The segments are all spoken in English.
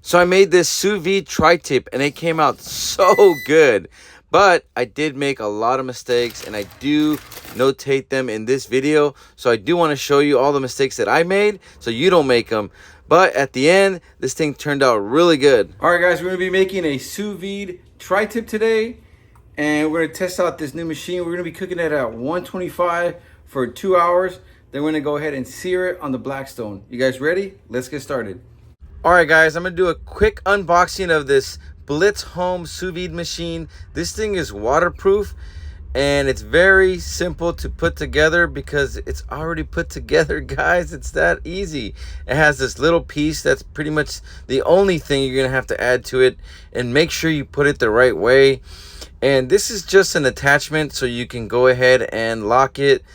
So I made this sous vide tri-tip and it came out so good. But I did make a lot of mistakes and I do notate them in this video. So I do want to show you all the mistakes that I made so you don't make them. But at the end, this thing turned out really good. All right, guys, we're going to be making a sous vide tri-tip today. And we're going to test out this new machine. We're going to be cooking it at 125 for 2 hours. Then we're going to go ahead and sear it on the Blackstone. You guys ready? Let's get started. All right, guys, I'm going to do a quick unboxing of this Blitz Home sous vide machine. This thing is waterproof and it's very simple to put together because it's already put together, guys. It's that easy. It has this little piece that's pretty much the only thing you're going to have to add to it, and make sure you put it the right way. And this is just an attachment so you can go ahead and lock it.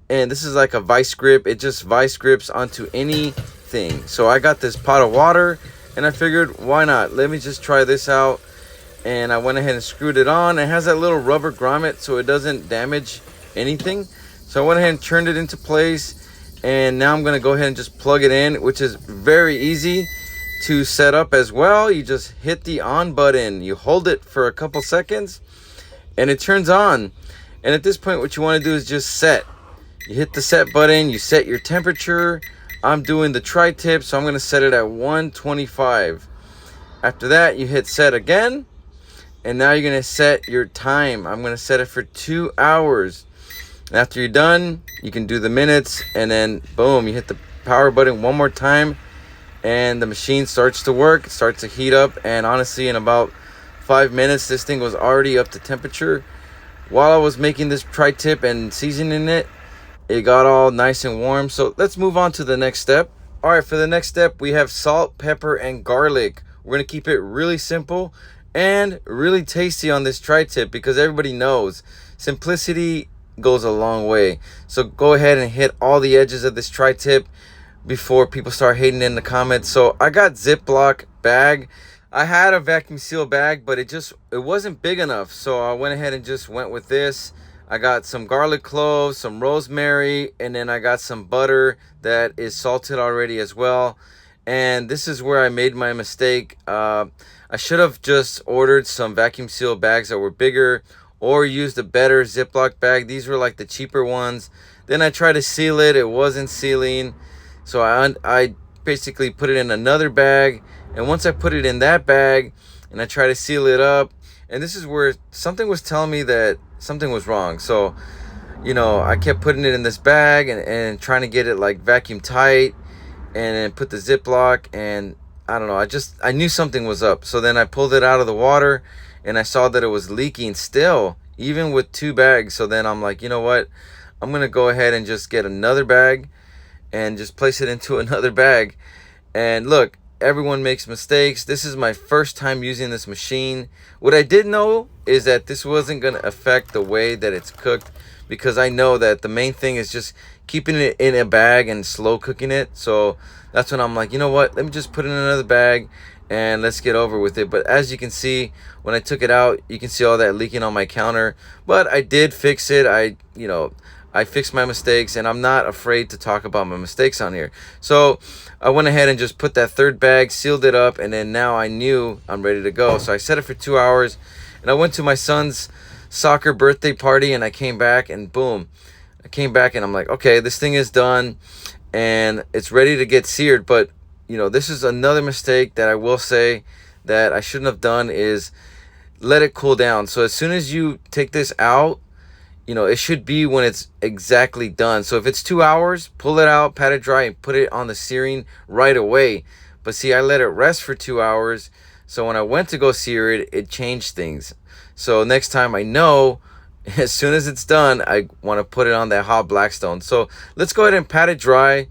And this is like a vice grip. It just vice grips onto anything. So I got this pot of water and I figured, why not? Let me just try this out. And I went ahead and screwed it on. It has that little rubber grommet so it doesn't damage anything. So I went ahead and turned it into place. And now I'm going to go ahead and just plug it in, which is very easy to set up as well. You just hit the on button. You hold it for a couple seconds and it turns on. And at this point, what you want to do is just set. You hit the set button, you set your temperature. I'm doing the tri-tip, so I'm going to set it at 125. After that, you hit set again. And now you're going to set your time. I'm going to set it for 2 hours. After you're done, you can do the minutes. And then, boom, you hit the power button one more time. And the machine starts to work. It starts to heat up. And honestly, in about 5 minutes, this thing was already up to temperature. While I was making this tri-tip and seasoning it, it got all nice and warm. So let's move on to the next step. All right, for the next step, we have salt, pepper, and garlic. We're going to keep it really simple and really tasty on this tri-tip because everybody knows simplicity goes a long way. So go ahead and hit all the edges of this tri-tip before people start hating in the comments. So I got ziploc bag. I had a vacuum seal bag, but it wasn't big enough. So I went ahead and just went with this. I got some garlic cloves, some rosemary, and then I got some butter that is salted already as well. And this is where I made my mistake. I should have just ordered some vacuum seal bags that were bigger or used a better Ziploc bag. These were like the cheaper ones. Then I tried to seal it. It wasn't sealing. So I basically put it in another bag. And once I put it in that bag and I tried to seal it up, and this is where something was telling me that something was wrong. So, you know, I kept putting it in this bag and trying to get it like vacuum tight and then put the Ziploc, and I don't know, I knew something was up. So then I pulled it out of the water and I saw that it was leaking still, even with 2 bags. So then I'm like, you know what? I'm going to go ahead and just get another bag and just place it into another bag. And look, everyone makes mistakes. This is my first time using this machine. What I did know is that this wasn't going to affect the way that it's cooked, because I know that the main thing is just keeping it in a bag and slow cooking it. So that's when I'm like, you know what, let me just put it in another bag and let's get over with it. But as you can see, when I took it out, you can see all that leaking on my counter. But I did fix it. I fixed my mistakes, and I'm not afraid to talk about my mistakes on here. So I went ahead and just put that third bag, sealed it up, and then now I knew I'm ready to go. So I set it for 2 hours, and I went to my son's soccer birthday party, and I came back, and boom. I came back, and I'm like, okay, this thing is done, and it's ready to get seared. But, you know, this is another mistake that I will say that I shouldn't have done, is let it cool down. So as soon as you take this out, you know, it should be when it's exactly done. So if it's 2 hours, pull it out, pat it dry, and put it on the searing right away. But see, I let it rest for 2 hours. So when I went to go sear it, it changed things. So next time I know, as soon as it's done, I want to put it on that hot Blackstone. So let's go ahead and pat it dry.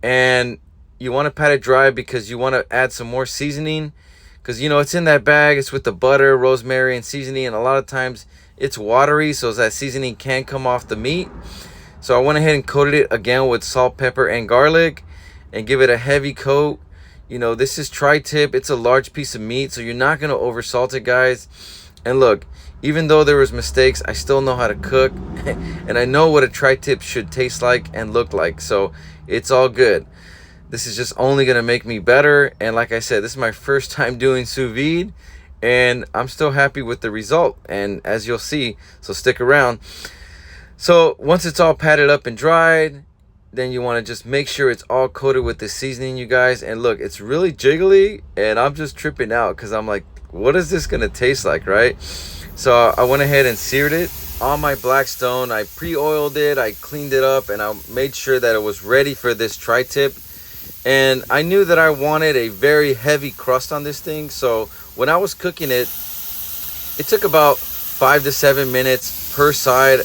And you want to pat it dry because you want to add some more seasoning. Because, you know, it's in that bag. It's with the butter, rosemary, and seasoning. And a lot of times it's watery, so that seasoning can come off the meat. So I went ahead and coated it again with salt, pepper, and garlic and give it a heavy coat. You know, this is tri-tip. It's a large piece of meat, so you're not going to oversalt it, guys. And look, even though there was mistakes, I still know how to cook. And I know what a tri-tip should taste like and look like. So it's all good. This is just only gonna make me better. And like I said, this is my first time doing sous vide, and I'm still happy with the result. And as you'll see, so stick around. So once it's all patted up and dried, then you want to just make sure it's all coated with the seasoning, you guys. And look, it's really jiggly, and I'm just tripping out because I'm like, what is this gonna taste like, right? So I went ahead and seared it on my Blackstone. I pre-oiled it, I cleaned it up, and I made sure that it was ready for this tri-tip. And I knew that I wanted a very heavy crust on this thing. So when I was cooking it, it took about 5 to 7 minutes per side.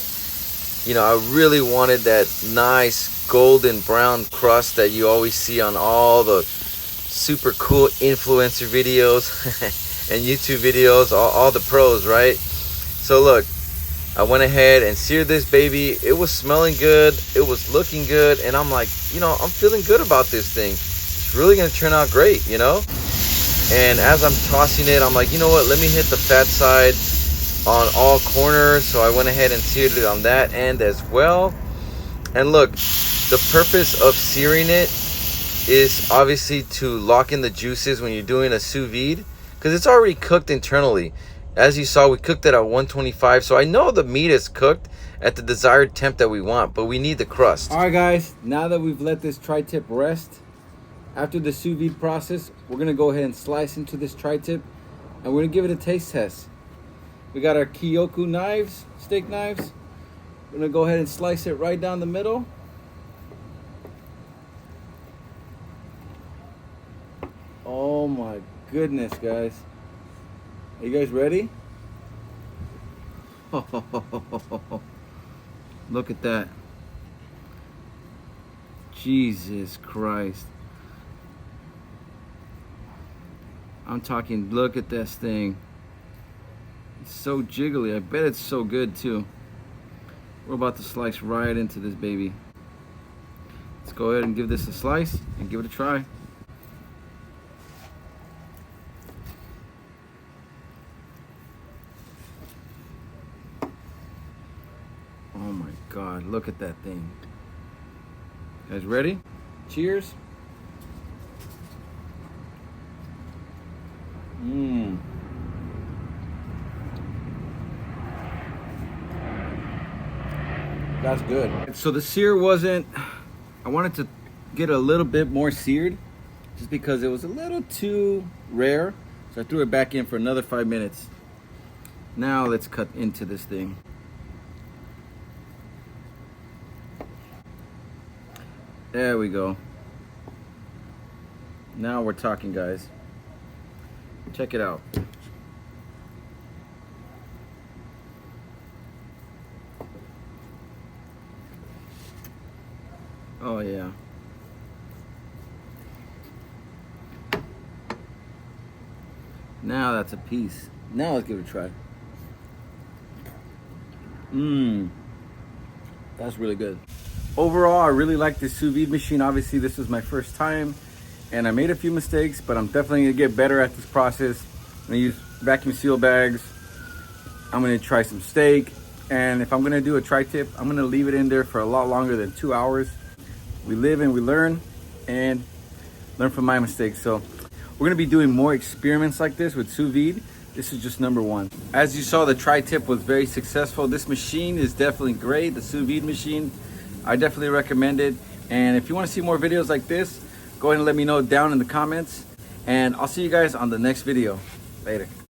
You know, I really wanted that nice golden brown crust that you always see on all the super cool influencer videos and YouTube videos, all the pros, right? So look, I went ahead and seared this baby. It was smelling good, it was looking good, and I'm like, you know, I'm feeling good about this thing. It's really gonna turn out great, you know? And as I'm tossing it, I'm like, you know what, let me hit the fat side on all corners. So I went ahead and seared it on that end as well. And look, the purpose of searing it is obviously to lock in the juices when you're doing a sous vide, because it's already cooked internally. As you saw, we cooked it at 125, so I know the meat is cooked at the desired temp that we want, but we need the crust. All right, guys, now that we've let this tri-tip rest, after the sous vide process, we're gonna go ahead and slice into this tri-tip, and we're gonna give it a taste test. We got our Kyoku knives, steak knives. We're gonna go ahead and slice it right down the middle. Oh my goodness, guys. Are you guys ready? Look at that. Jesus Christ. I'm talking, look at this thing. It's so jiggly. I bet it's so good too. We're about to slice right into this baby. Let's go ahead and give this a slice and give it a try. Oh my God, look at that thing. You guys ready? Cheers. Mmm. That's good. So the sear wasn't, I wanted to get a little bit more seared just because it was a little too rare. So I threw it back in for another 5 minutes. Now let's cut into this thing. There we go. Now we're talking, guys. Check it out. Oh yeah. Now that's a piece. Now let's give it a try. Mmm. That's really good. Overall, I really like this sous vide machine. Obviously, this is my first time, and I made a few mistakes, but I'm definitely gonna get better at this process. I'm gonna use vacuum seal bags. I'm gonna try some steak, and if I'm gonna do a tri-tip, I'm gonna leave it in there for a lot longer than 2 hours. We live and we learn, and learn from my mistakes. So we're gonna be doing more experiments like this with sous vide. This is just number one. As you saw, the tri-tip was very successful. This machine is definitely great, the sous vide machine. I definitely recommend it. And if you want to see more videos like this, go ahead and let me know down in the comments. And I'll see you guys on the next video. Later.